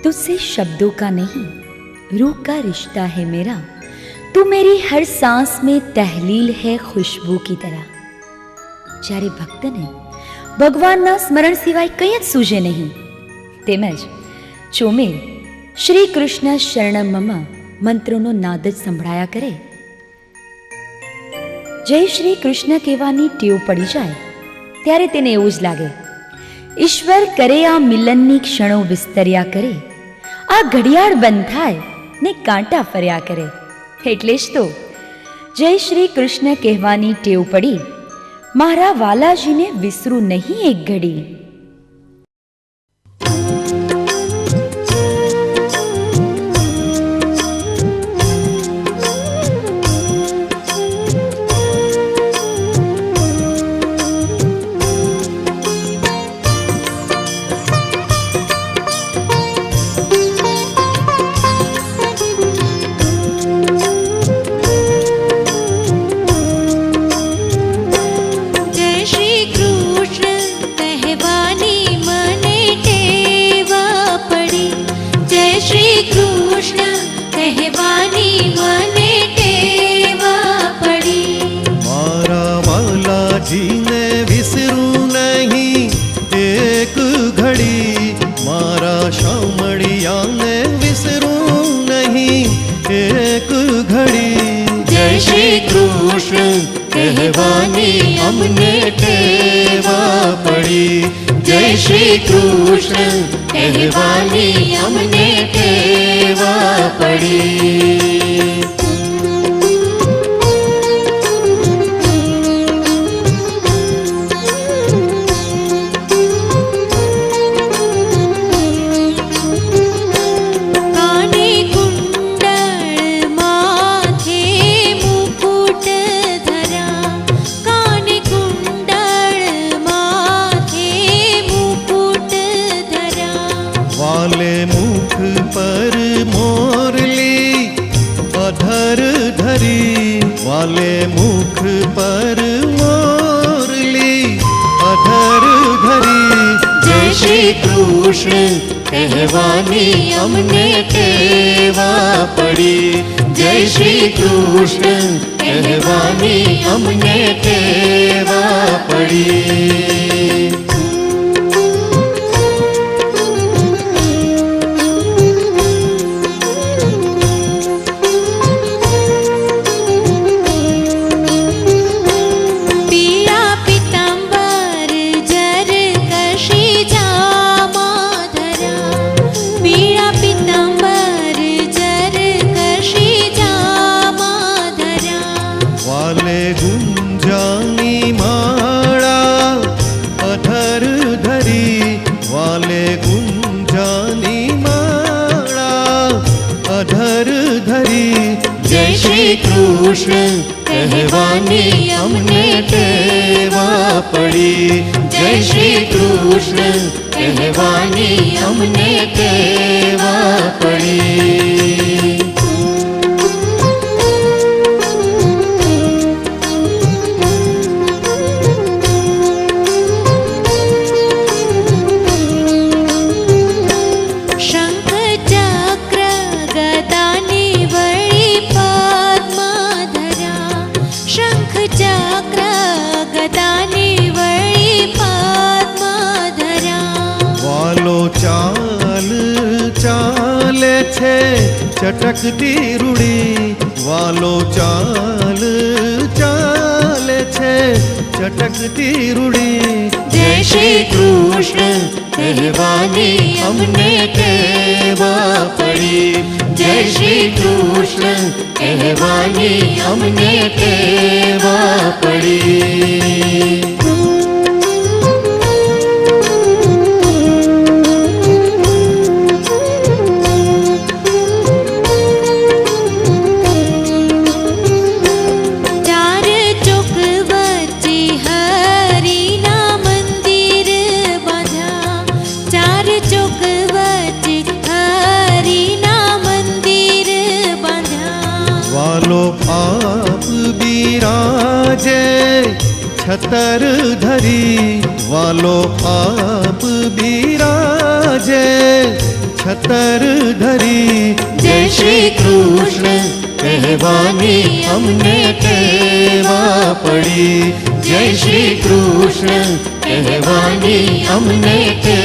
तुझसे शब्दों का नहीं रूह का रिश्ता है मेरा। तू मेरी हर सांस में तहलील है खुशबू की तरह। જ્યારે ભક્તને ભગવાનના સ્મરણ સિવાય કંઈ જ સૂઝે નહીં, તેમજ ચોમેર શ્રી કૃષ્ણ શરણમ મમ મંત્રોનો નાદ જ સંભળાયા કરે, જય શ્રી કૃષ્ણ કહેવાની ટેવ પડી જાય ત્યારે તેને એવું જ લાગે ઈશ્વર કરે આ મિલનની ક્ષણો વિસ્તર્યા કરે, આ ઘડિયાળ બંધ થાય ને કાંટા ફર્યા કરે. એટલે જ તો જય શ્રી કૃષ્ણ કહેવાની ટેવ પડી, મારા વાલાજીને વિસરું નહીં એક ઘડી. કહેવાની અમને ટેવા પડી, જય શ્રી કૃષ્ણ કહેવાની અમને ટેવા પડી. वाले मुख पर मोरली अधर धरी, जय श्री કૃષ્ણ કહેવાની અમને ટેવા પડી, જય શ્રી કૃષ્ણ કહેવાની અમને ટેવા પડી. કૃષ્ણ કહેવાની અમને ટેવા પડી, જય શ્રી કૃષ્ણ કહેવાની અમને ટેવા પડી. ચટકતી રૂડી વાલો ચાલ ચાલે છે, ચટકતી રૂડી. જય શ્રી કૃષ્ણ કહેવાની અમને ટેવા પડી, જય શ્રી કૃષ્ણ કહેવાની અમને ટેવા પડી. છતર ધરી વાલો આપ બિરાજે, છતર ધરી જય શ્રી કૃષ્ણ કહેવાની અમને ટેવા પડી. જય શ્રી કૃષ્ણ કહેવાની અમને ટેવા